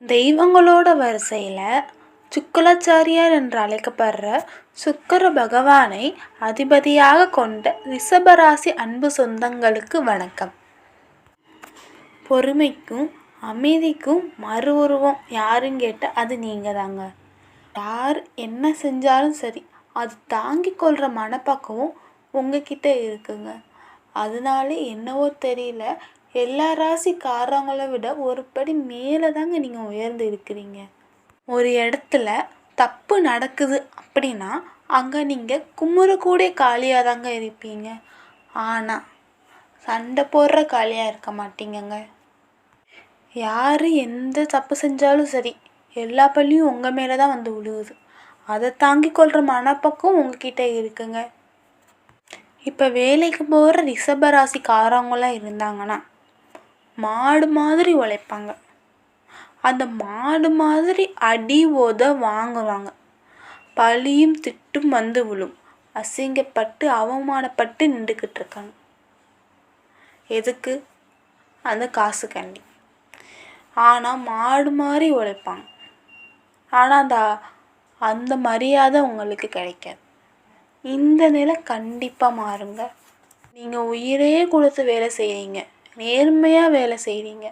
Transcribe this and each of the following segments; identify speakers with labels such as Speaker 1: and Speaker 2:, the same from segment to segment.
Speaker 1: தெய்வங்களோட வரிசையில் சுக்கிராச்சாரியார் என்று அழைக்கப்படுற சுக்கிர பகவானை அதிபதியாக கொண்ட ரிஷபராசி அன்பு சொந்தங்களுக்கு வணக்கம். பொறுமைக்கும் அமைதிக்கும் மறு உருவம் யாருன்னு கேட்டால் அது நீங்கள் தாங்க. யார் என்ன செஞ்சாலும் சரி, அது தாங்கி கொள்கிற மனப்பக்குவம் உங்ககிட்ட இருக்குங்க. அதனால என்னவோ தெரியல, எல்லா ராசிக்காரங்களை விட ஒரு படி மேலே தாங்க நீங்கள் உயர்ந்து இருக்கிறீங்க. ஒரு இடத்துல தப்பு நடக்குது அப்படின்னா அங்கே நீங்கள் குமுறக்கூடிய காளியாக தாங்க இருப்பீங்க. ஆனால் சண்டை போடுற காளியாக இருக்க மாட்டீங்கங்க. யார் எந்த தப்பு செஞ்சாலும் சரி, எல்லா பள்ளியும் உங்கள் மேலே தான் வந்து விழுகுது. அதை தாங்கி கொள்கிற மனப்பக்கம் உங்ககிட்ட இருக்குங்க. இப்போ வேலைக்கு போகிற ரிஷபராசிக்காரங்களாம் இருந்தாங்கன்னா மாடு மாதிரி உழைப்பாங்க. அந்த மாடு மாதிரி அடி உத வாங்குவாங்க. பழியும் திட்டும் வந்து விழும். அசிங்கப்பட்டு அவமானப்பட்டு நின்றுக்கிட்டு இருக்காங்க. எதுக்கு? அந்த காசு கண்டி. ஆனால் மாடு மாதிரி உழைப்பாங்க. ஆனால் அந்த மரியாதை உங்களுக்கு கிடைக்காது. இந்த நிலை கண்டிப்பாக மாறுங்க. நீங்கள் உயிரே கொடுத்து வேலை செய்கிறீங்க, நேர்மையாக வேலை செய்கிறீங்க.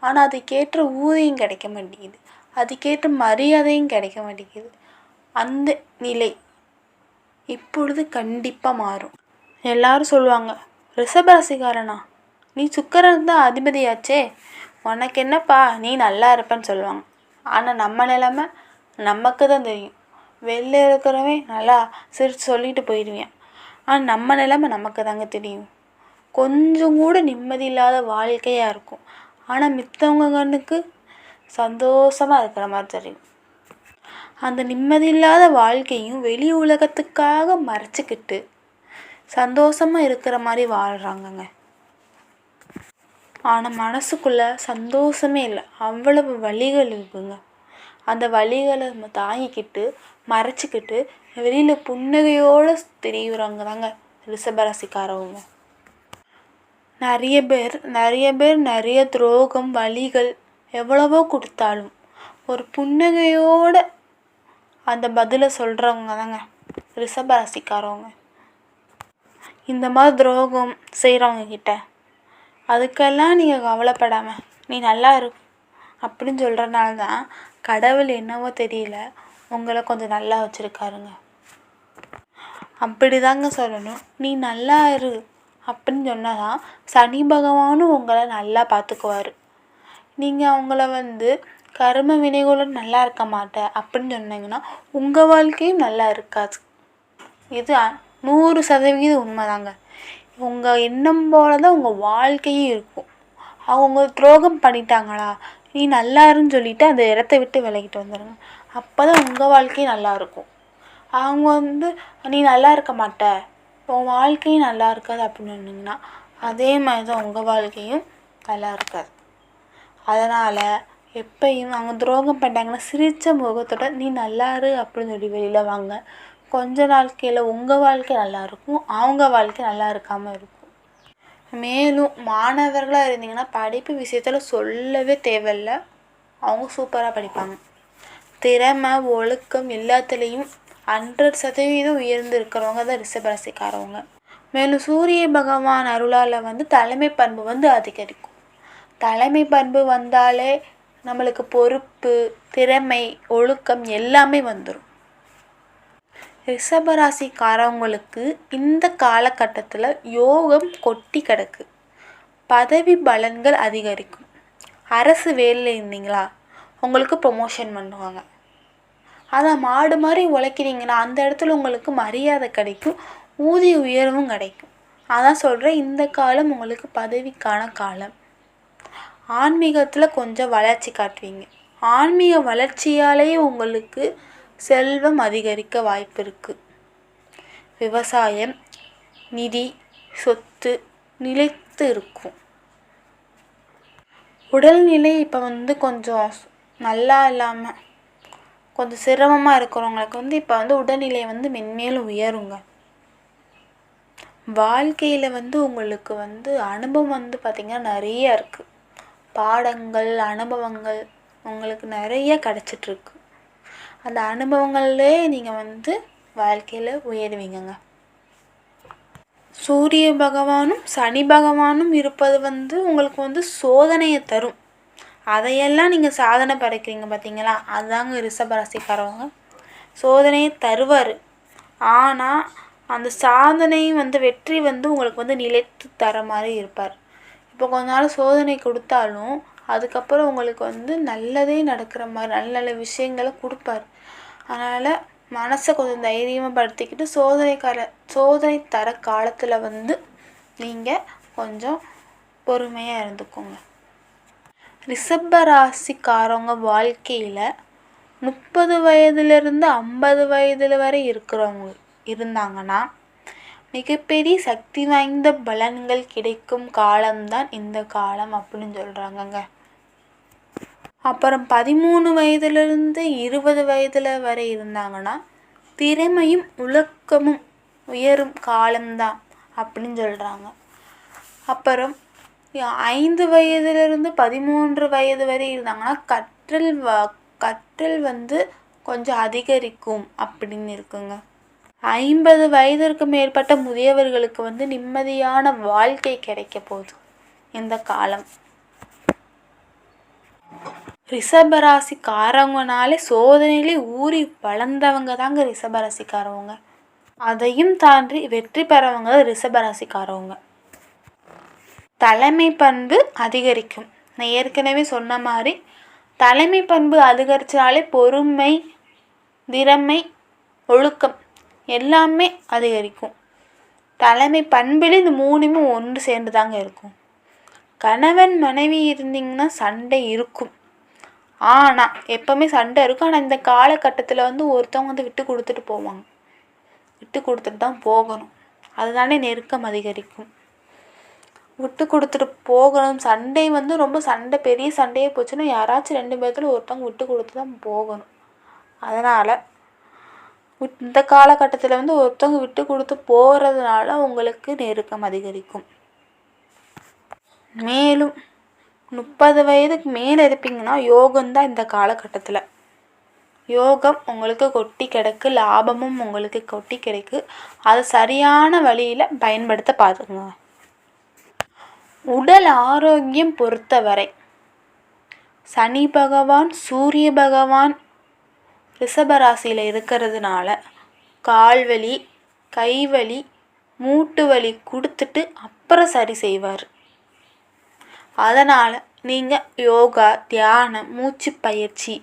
Speaker 1: ஆனால் அதுக்கேற்ற ஊதியம் கிடைக்க மாட்டேங்குது, அதுக்கேற்ற மரியாதையும் கிடைக்க மாட்டேங்குது. அந்த நிலை இப்பொழுது கண்டிப்பாக மாறும். எல்லாரும் சொல்லுவாங்க, ரிஷபராசிக்காரனா நீ சுக்கிரன் தான் அதிபதியாச்சே, உனக்கு என்னப்பா நீ நல்லா இருப்பேன்னு சொல்லுவாங்க. ஆனால் நம்ம நிலைமை நமக்கு தான் தெரியும். வெளில இருக்கிறவன் நல்லா சிரித்து சொல்லிட்டு போயிடுவேன். ஆனால் நம்ம நிலைமை நமக்கு தாங்க தெரியும். கொஞ்சம் கூட நிம்மதி இல்லாத வாழ்க்கையாக இருக்கும். ஆனால் மித்தவங்க கண்ணுக்கு சந்தோஷமாக இருக்கிற மாதிரி தெரியும். அந்த நிம்மதி இல்லாத வாழ்க்கையும் வெளி உலகத்துக்காக மறைச்சிக்கிட்டு சந்தோஷமாக இருக்கிற மாதிரி வாழ்கிறாங்கங்க. ஆனால் மனசுக்குள்ளே சந்தோஷமே இல்லை, அவ்வளவு வலிகள் இருக்குங்க. அந்த வலிகளை நம்ம தாங்கிக்கிட்டு மறைச்சிக்கிட்டு வெளியில் புன்னகையோடு தெரியுறவங்க தாங்க ரிஷபராசிக்காரவங்க. நிறைய பேர் நிறைய துரோகம் வலிகள் எவ்வளவோ கொடுத்தாலும் ஒரு புன்னகையோடு அந்த பதிலை சொல்கிறவங்க தாங்க ரிஷபராசிக்காரவங்க. இந்த மாதிரி துரோகம் செய்கிறவங்க கிட்ட அதுக்கெல்லாம் நீங்கள் கவலைப்படாமல் நீ நல்லா இரு அப்படின்னு சொல்கிறனால தான் கடவுள் என்னவோ தெரியல உங்களை கொஞ்சம் நல்லா வச்சுருக்காருங்க. அப்படி தாங்க சொல்லணும். நீ நல்லா இரு அப்படின்னு சொன்னால் தான் சனி பகவானும் உங்களை நல்லா பார்த்துக்குவார். நீங்கள் அவங்கள கர்ம வினைகளும் நல்லா இருக்க மாட்டேன் அப்படின்னு சொன்னீங்கன்னா உங்கள் வாழ்க்கையும் நல்லா இருக்காது. இது 100% உண்மைதாங்க. உங்கள் எண்ணம் போல தான் உங்கள் வாழ்க்கையும் இருக்கும். அவங்க துரோகம் பண்ணிட்டாங்களா, நீ நல்லா இருன்னு சொல்லிவிட்டு அந்த இடத்த விட்டு விலகிட்டு வந்துடுங்க. அப்போ தான் உங்கள் வாழ்க்கையும் நல்லாயிருக்கும். அவங்க நீ நல்லா இருக்க மாட்ட, உன் வாழ்க்கையும் நல்லா இருக்காது அப்படின்னு சொன்னீங்கன்னா அதே மாதிரி தான் உங்கள் வாழ்க்கையும் நல்லா இருக்காது. அதனால் எப்பயும் அவங்க துரோகம் பண்ணிட்டாங்கன்னா சிரித்த முகத்தோட நீ நல்லா இரு அப்படின்னு சொல்லி வெளியில் வாங்க. கொஞ்ச நாட்களில் உங்கள் வாழ்க்கை நல்லாயிருக்கும், அவங்க வாழ்க்கை நல்லா இருக்காமல் இருக்கும். மேலும் மாணவர்களாக இருந்தீங்கன்னா படிப்பு விஷயத்தில் சொல்லவே தேவையில்லை, அவங்க சூப்பராக படிப்பாங்க. திறமை ஒழுக்கம் எல்லாத்துலேயும் 100% உயர்ந்து இருக்கிறவங்க தான் ரிஷபராசிக்காரவங்க. மேலும் சூரிய பகவான் அருளால் தலைமை பண்பு அதிகரிக்கும். தலைமை பண்பு வந்தாலே நம்மளுக்கு பொறுப்பு, திறமை, ஒழுக்கம் எல்லாமே வந்துடும். ரிஷபராசிக்காரவங்களுக்கு இந்த காலகட்டத்தில் யோகம் கொட்டி கிடக்கு. பதவி பலன்கள் அதிகரிக்கும். அரசு வேலையில் இருந்தீங்களா உங்களுக்கு ப்ரொமோஷன் பண்ணுவாங்க. அதான் மாடு மாதிரி உழைக்கிறீங்கன்னா அந்த இடத்துல உங்களுக்கு மரியாதை கிடைக்கும், ஊதிய உயர்வும் கிடைக்கும். அதான் சொல்கிறேன், இந்த காலம் உங்களுக்கு பதவிக்கான காலம். ஆன்மீகத்தில் கொஞ்சம் வளர்ச்சி காட்டுவீங்க. ஆன்மீக வளர்ச்சியாலேயே உங்களுக்கு செல்வம் அதிகரிக்க வாய்ப்பு இருக்குது. விவசாயம், நிதி, சொத்து நிலைத்து இருக்கும். உடல்நிலை இப்போ கொஞ்சம் நல்லா இல்லாமல் கொஞ்சம் சிரமமாக இருக்கிறவங்களுக்கு இப்போ உடல்நிலை மென்மேலும் உயருங்க. வாழ்க்கையில் உங்களுக்கு அனுபவம் பார்த்திங்கன்னா நிறைய இருக்குது. பாடங்கள், அனுபவங்கள் உங்களுக்கு நிறைய கிடச்சிட்ருக்கு. அந்த அனுபவங்கள்லே நீங்கள் வாழ்க்கையில் உயருவீங்கங்க. சூரிய பகவானும் சனி பகவானும் இருப்பது உங்களுக்கு சோதனையை தரும். அதையெல்லாம் நீங்கள் சாதனை படைக்கிறீங்க பார்த்தீங்களா, அதுதாங்க ரிஷபராசிக்காரவங்க. சோதனையை தருவார், ஆனால் அந்த சாதனை வெற்றி உங்களுக்கு நிலைத்து தர மாதிரி இருப்பார். இப்போ கொஞ்ச நாள் சோதனை கொடுத்தாலும் அதுக்கப்புறம் உங்களுக்கு நல்லதே நடக்கிற மாதிரி நல்ல நல்ல விஷயங்களை கொடுப்பார். அதனால் மனசை கொஞ்சம் தைரியமாக படுத்திக்கிட்டு சோதனை தர காலத்தில் நீங்கள் கொஞ்சம் பொறுமையாக இருந்துக்கோங்க. ரிஷப ராசிக்காரவங்க வாழ்க்கையில் 30 வயதுலேருந்து 50 வயதில் வரை இருக்கிறவங்க இருந்தாங்கன்னா மிகப்பெரிய சக்தி வாய்ந்த பலன்கள் கிடைக்கும் காலம்தான் இந்த காலம் அப்படின்னு சொல்கிறாங்கங்க. அப்புறம் 13 வயதுலேருந்து 20 வயதில் வரை இருந்தாங்கன்னா திறமையும் ஒழுக்கமும் உயரும் காலம்தான் அப்படின்னு சொல்கிறாங்க. அப்புறம் 5 வயதுலேருந்து 13 வயது வரை இருந்தாங்கன்னா கற்றல் கொஞ்சம் அதிகரிக்கும் அப்படின்னு இருக்குங்க. 50 வயதிற்கு மேற்பட்ட முதியவர்களுக்கு நிம்மதியான வாழ்க்கை கிடைக்க போகுது இந்த காலம். ரிஷபராசிக்காரவங்கனாலே சோதனையிலே ஊறி வளர்ந்தவங்க தாங்க ரிஷபராசிக்காரவங்க. அதையும் தாண்டி வெற்றி பெறவங்க ரிஷபராசிக்காரவங்க. தலைமை பண்பு அதிகரிக்கும். நான் ஏற்கனவே சொன்ன மாதிரி தலைமை பண்பு அதிகரித்தாலே பொறுமை, திறமை, ஒழுக்கம் எல்லாமே அதிகரிக்கும். தலைமை பண்பில் இந்த 3மே ஒன்று சேர்ந்து தாங்க இருக்கும். கணவன் மனைவி இருந்தீங்கன்னா சண்டை இருக்கும், ஆனால் எப்போவுமே சண்டை இருக்கும். ஆனால் இந்த காலகட்டத்தில் ஒருத்தவங்க விட்டு கொடுத்துட்டு போவாங்க, விட்டு கொடுத்துட்டு தான் போகணும். அதனாலே நெருக்கம் அதிகரிக்கும். விட்டு கொடுத்துட்டு போகணும். சண்டை ரொம்ப பெரிய சண்டையே போச்சுன்னா யாராச்சும் 2 பேர்த்துல ஒருத்தவங்க விட்டு கொடுத்து தான் போகணும். அதனால் இந்த காலகட்டத்தில் ஒருத்தவங்க விட்டு கொடுத்து போகிறதுனால உங்களுக்கு நெருக்கம் அதிகரிக்கும். மேலும் 30 வயதுக்கு மேலே இருப்பீங்கன்னா யோகம்தான் இந்த காலகட்டத்தில். யோகம் உங்களுக்கு கொட்டி கிடக்கு, லாபமும் உங்களுக்கு கொட்டி கிடக்கு. அதை சரியான வழியில் பயன்படுத்த பாருங்க. உடல் ஆரோக்கியம் பொறுத்தவரை சனி பகவான் சூரிய பகவான் ரிஷபராசியில் இருக்கிறதுனால கால்வலி, கைவலி, மூட்டு வலி கொடுத்துட்டு அப்புறம் சரி செய்வார். அதனால் நீங்கள் யோகா, தியானம், மூச்சு பயிற்சி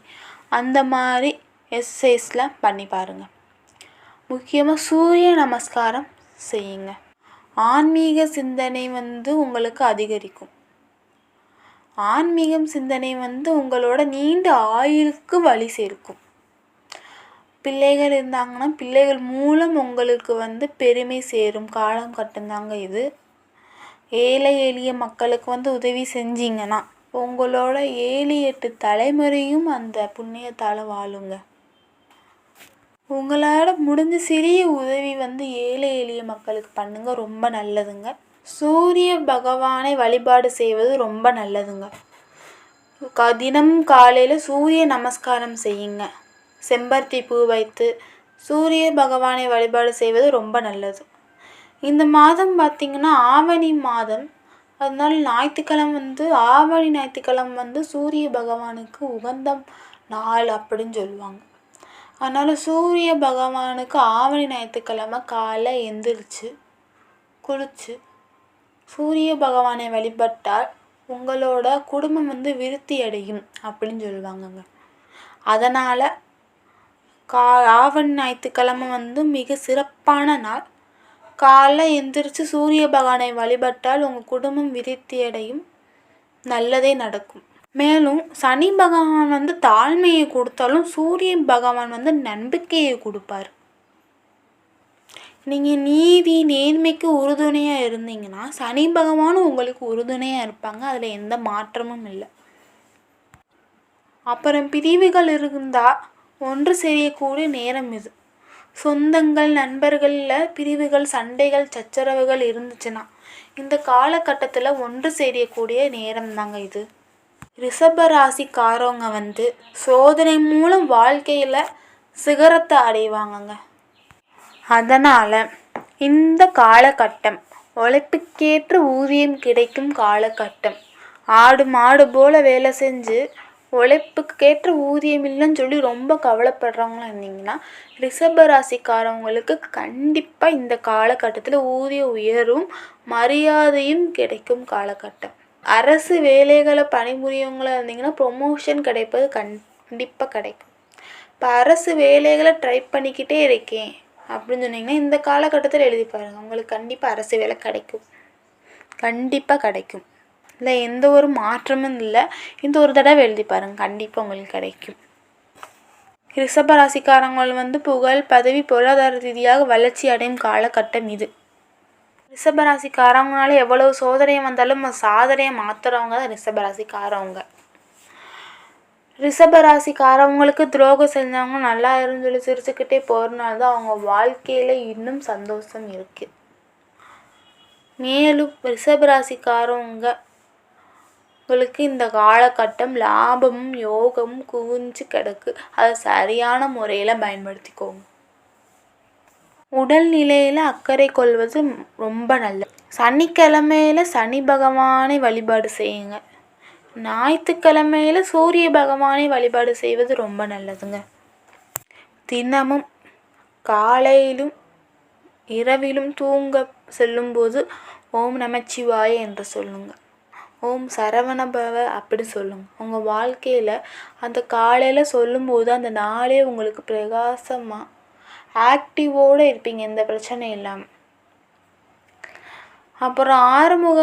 Speaker 1: அந்த மாதிரி எக்ஸசைஸ்லாம் பண்ணி பாருங்கள். முக்கியமாக சூரிய நமஸ்காரம் செய்யுங்க. ஆன்மீக சிந்தனை உங்களுக்கு அதிகரிக்கும். ஆன்மீகம் சிந்தனை உங்களோட நீண்ட ஆயுளுக்கு வழி சேர்க்கும். பிள்ளைகள் இருந்தாங்கன்னா பிள்ளைகள் மூலம் உங்களுக்கு பெருமை சேரும் காலம் கட்டுந்தாங்க இது. ஏழை எளிய மக்களுக்கு உதவி செஞ்சீங்கன்னா உங்களோட 7-8 தலைமுறையும் அந்த புண்ணியத்தால் வாழுங்க. உங்களால் முடிஞ்ச சிறிய உதவி ஏழை எளிய மக்களுக்கு பண்ணுங்க, ரொம்ப நல்லதுங்க. சூரிய பகவானை வழிபாடு செய்வது ரொம்ப நல்லதுங்க. தினம் காலையில் சூரிய நமஸ்காரம் செய்யுங்க. செம்பருத்தி பூ வைத்து சூரிய பகவானை வழிபாடு செய்வது ரொம்ப நல்லது. இந்த மாதம் பார்த்திங்கன்னா ஆவணி மாதம், அதனால ஞாயிற்றுக்கிழமை ஆவணி ஞாயிற்றுக்கிழமை சூரிய பகவானுக்கு உகந்த நாள் அப்படின்னு சொல்லுவாங்க. அதனால் சூரிய பகவானுக்கு ஆவணி ஞாயிற்றுக்கிழமை காலை எந்திரிச்சு குளித்து சூரிய பகவானை வழிபட்டால் உங்களோட குடும்பம் விருத்தி அடையும் அப்படின்னு சொல்லுவாங்கங்க. அதனால் ஆவணி ஞாயிற்றுக்கிழமை மிக சிறப்பான நாள். காலைல எந்திரிச்சு சூரிய பகவானை வழிபட்டால் உங்கள் குடும்பம் விருத்தி அடையும், நல்லதே நடக்கும். மேலும் சனி பகவான் தாழ்மையை கொடுத்தாலும் சூரிய பகவான் நம்பிக்கையை கொடுப்பார். நீங்கள் நீதி நேர்மைக்கு உறுதுணையாக இருந்தீங்கன்னா சனி பகவானும் உங்களுக்கு உறுதுணையாக இருப்பாங்க. அதில் எந்த மாற்றமும் இல்லை. அப்புறம் பிரிவுகள் இருந்தால் ஒன்று செய்யக்கூடிய நேரம் இது. சொந்தங்கள், நண்பர்களில் பிரிவுகள், சண்டைகள், சச்சரவுகள் இருந்துச்சுன்னா இந்த காலகட்டத்தில் ஒன்று சேரக்கூடிய நேரம் தாங்க இது. ரிஷப ராசிக்காரவங்க சோதனை மூலம் வாழ்க்கையில் சிகரத்தை அடைவாங்கங்க. அதனால் இந்த காலகட்டம் உழைப்புக்கேற்ற ஊதியம் கிடைக்கும் காலகட்டம். ஆடு மாடு போல் வேலை செஞ்சு உழைப்புக்கேற்ற ஊதியம் இல்லைன்னு சொல்லி ரொம்ப கவலைப்படுறவங்களா இருந்தீங்கன்னா ரிஷப ராசிக்காரவங்களுக்கு கண்டிப்பாக இந்த காலகட்டத்தில் ஊதிய உயர்வும் மரியாதையும் கிடைக்கும் காலகட்டம். அரசு வேலைகளை பணிபுரியவங்களா இருந்தீங்கன்னா ப்ரொமோஷன் கிடைப்பது கண்டிப்பாக கிடைக்கும். இப்போ அரசு வேலைகளை ட்ரை பண்ணிக்கிட்டே இருக்கேன் அப்படின்னு சொன்னீங்கன்னா இந்த காலகட்டத்தில் எழுதி பாருங்கள், உங்களுக்கு கண்டிப்பாக அரசு வேலை கிடைக்கும். கண்டிப்பாக கிடைக்கும். இல்லை எந்த ஒரு மாற்றமும் இல்லை, இந்த ஒரு தடவை எழுதி பாருங்கள், கண்டிப்பாக உங்களுக்கு கிடைக்கும். ரிஷப ராசிக்காரங்கள் புகழ் பதவி பொருளாதார ரீதியாக வளர்ச்சி அடையும் காலகட்டம் இது. ரிஷப ராசிக்காரவங்களால எவ்வளவு சோதனை வந்தாலும் சாதனையை மாற்றுறவங்க தான் ரிஷப ராசிக்காரவங்க. ரிஷப ராசிக்காரவங்களுக்கு துரோகம் செஞ்சவங்க நல்லா இருந்து சொல்லி சிரிச்சுக்கிட்டே போகிறனால தான் அவங்க வாழ்க்கையில் இன்னும் சந்தோஷம் இருக்குது. மேலும் ரிஷப ராசிக்காரவங்க உங்களுக்கு இந்த காலகட்டம் லாபமும் யோகமும் குவிஞ்சு கிடக்கு. அதை சரியான முறையில் பயன்படுத்திக்கோங்க. உடல்நிலையில் அக்கறை கொள்வது ரொம்ப நல்லது. சனிக்கிழமையில் சனி பகவானை வழிபாடு செய்யுங்க. ஞாயிற்றுக்கிழமையில் சூரிய பகவானை வழிபாடு செய்வது ரொம்ப நல்லதுங்க. தினமும் காலையிலும் இரவிலும் தூங்க செல்லும்போது ஓம் நமச்சிவாய என்று சொல்லுங்கள். ஓம் சரவணபவ அப்படி சொல்லுங்கள். உங்கள் வாழ்க்கையில் அந்த காலையில் சொல்லும்போது அந்த நாளே உங்களுக்கு பிரகாசமாக ஆக்டிவோடு இருப்பீங்க, எந்த பிரச்சனையும் இல்லாமல். அப்புறம் ஆறுமுக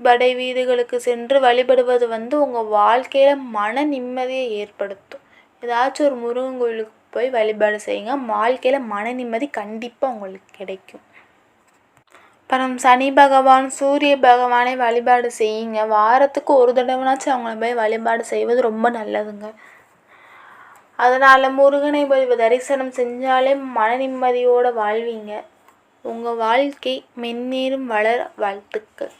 Speaker 1: படை வீடுகளுக்கு சென்று வழிபடுவது உங்கள் வாழ்க்கையில் மன நிம்மதியை ஏற்படுத்தும். ஏதாச்சும் ஒரு முருகன் கோயிலுக்கு போய் வழிபாடு செய்யுங்க, வாழ்க்கையில் மன நிம்மதி கண்டிப்பாக உங்களுக்கு கிடைக்கும். அப்புறம் சனி பகவான் சூரிய பகவானை வழிபாடு செய்யுங்க. வாரத்துக்கு ஒரு தடவைனாச்சும் அவங்கள போய் வழிபாடு செய்வது ரொம்ப நல்லதுங்க. அதனால் முருகனை போய் தரிசனம் செஞ்சாலே மன நிம்மதியோடு வாழ்வீங்க. உங்கள் வாழ்க்கை மென்மேலும் வளர வாழ்த்துக்கள்.